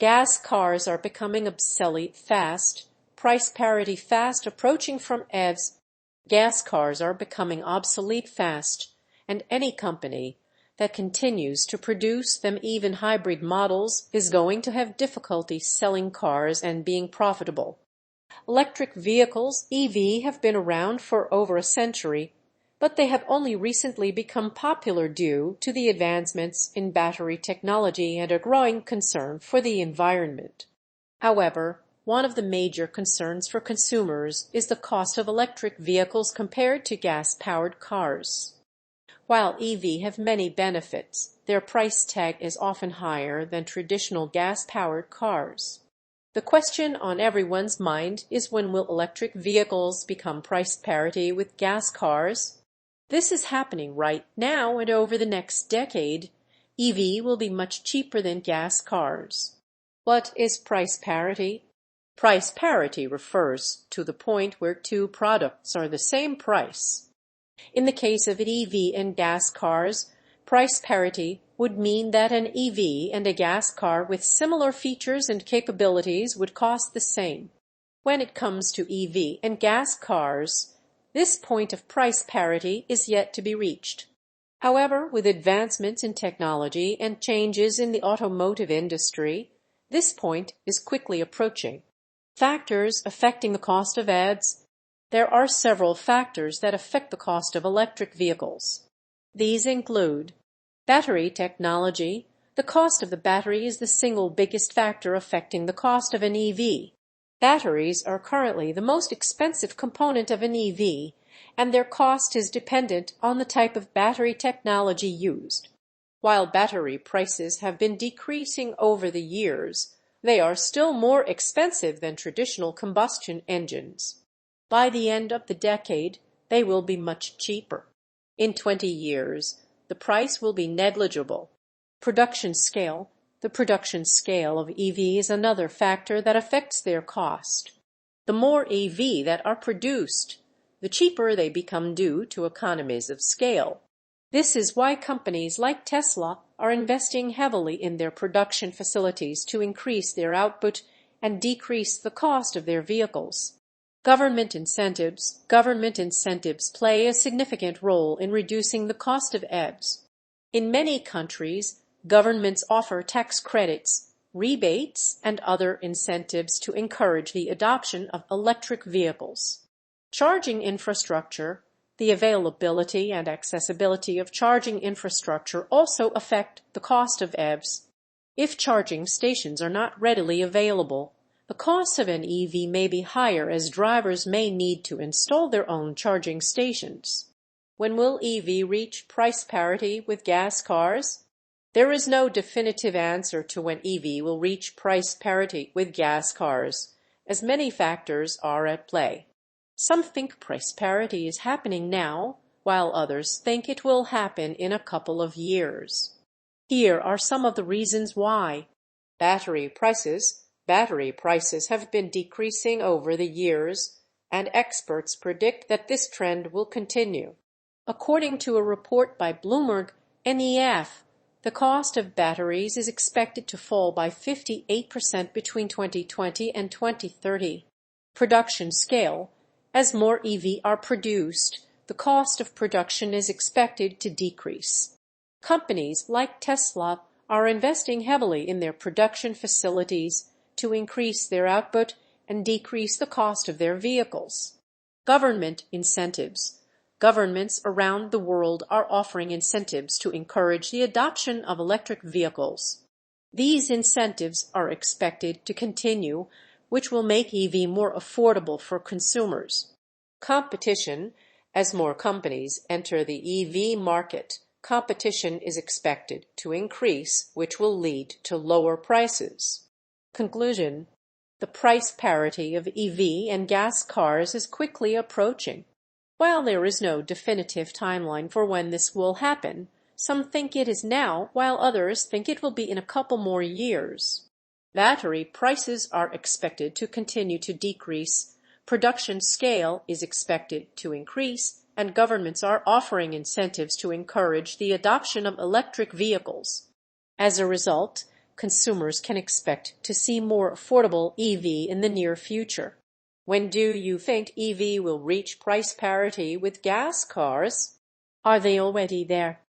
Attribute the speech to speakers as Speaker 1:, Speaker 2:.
Speaker 1: Gas cars are becoming obsolete fast, price parity fast approaching from EVs. Gas cars are becoming obsolete fast, and any company that continues to produce them, even hybrid models, is going to have difficulty selling cars and being profitable. Electric vehicles, EV, have been around for over a century, but they have only recently become popular due to the advancements in battery technology and a growing concern for the environment. However, one of the major concerns for consumers is the cost of electric vehicles compared to gas-powered cars. While EV have many benefits, their price tag is often higher than traditional gas-powered cars. The question on everyone's mind is, when will electric vehicles become price parity with gas cars? This is happening right now, and over the next decade, EV will be much cheaper than gas cars. What is price parity? Price parity refers to the point where two products are the same price. In the case of an EV and gas cars, price parity would mean that an EV and a gas car with similar features and capabilities would cost the same. When it comes to EV and gas cars, this point of price parity is yet to be reached. However, with advancements in technology and changes in the automotive industry, this point is quickly approaching. Factors affecting the cost of EVs. There are several factors that affect the cost of electric vehicles. These include battery technology. The cost of the battery is the single biggest factor affecting the cost of an EV. Batteries are currently the most expensive component of an EV, and their cost is dependent on the type of battery technology used. While battery prices have been decreasing over the years, they are still more expensive than traditional combustion engines. By the end of the decade, they will be much cheaper. In 20 years, the price will be negligible. Production scale. The production scale of EV is another factor that affects their cost. The more EV that are produced, the cheaper they become due to economies of scale. This is why companies like Tesla are investing heavily in their production facilities to increase their output and decrease the cost of their vehicles. Government incentives. Government incentives play a significant role in reducing the cost of EVs. In many countries, governments offer tax credits, rebates, and other incentives to encourage the adoption of electric vehicles. Charging infrastructure. The availability and accessibility of charging infrastructure also affect the cost of EVs. If charging stations are not readily available, the cost of an EV may be higher, as drivers may need to install their own charging stations. When will EV reach price parity with gas cars? There is no definitive answer to when EV will reach price parity with gas cars, as many factors are at play. Some think price parity is happening now, while others think it will happen in a couple of years. Here are some of the reasons why. Battery prices. Battery prices have been decreasing over the years, and experts predict that this trend will continue. According to a report by Bloomberg NEF, the cost of batteries is expected to fall by 58% between 2020 and 2030. Production scale. As more EV are produced, the cost of production is expected to decrease. Companies like Tesla are investing heavily in their production facilities to increase their output and decrease the cost of their vehicles. Government incentives. Governments around the world are offering incentives to encourage the adoption of electric vehicles. These incentives are expected to continue, which will make EV more affordable for consumers. Competition. As more companies enter the EV market, competition is expected to increase, which will lead to lower prices. Conclusion. The price parity of EV and gas cars is quickly approaching. While there is no definitive timeline for when this will happen, some think it is now, while others think it will be in a couple more years. Battery prices are expected to continue to decrease, production scale is expected to increase, and governments are offering incentives to encourage the adoption of electric vehicles. As a result, consumers can expect to see more affordable EV in the near future? When do you think EV will reach price parity with gas cars? Are they already there?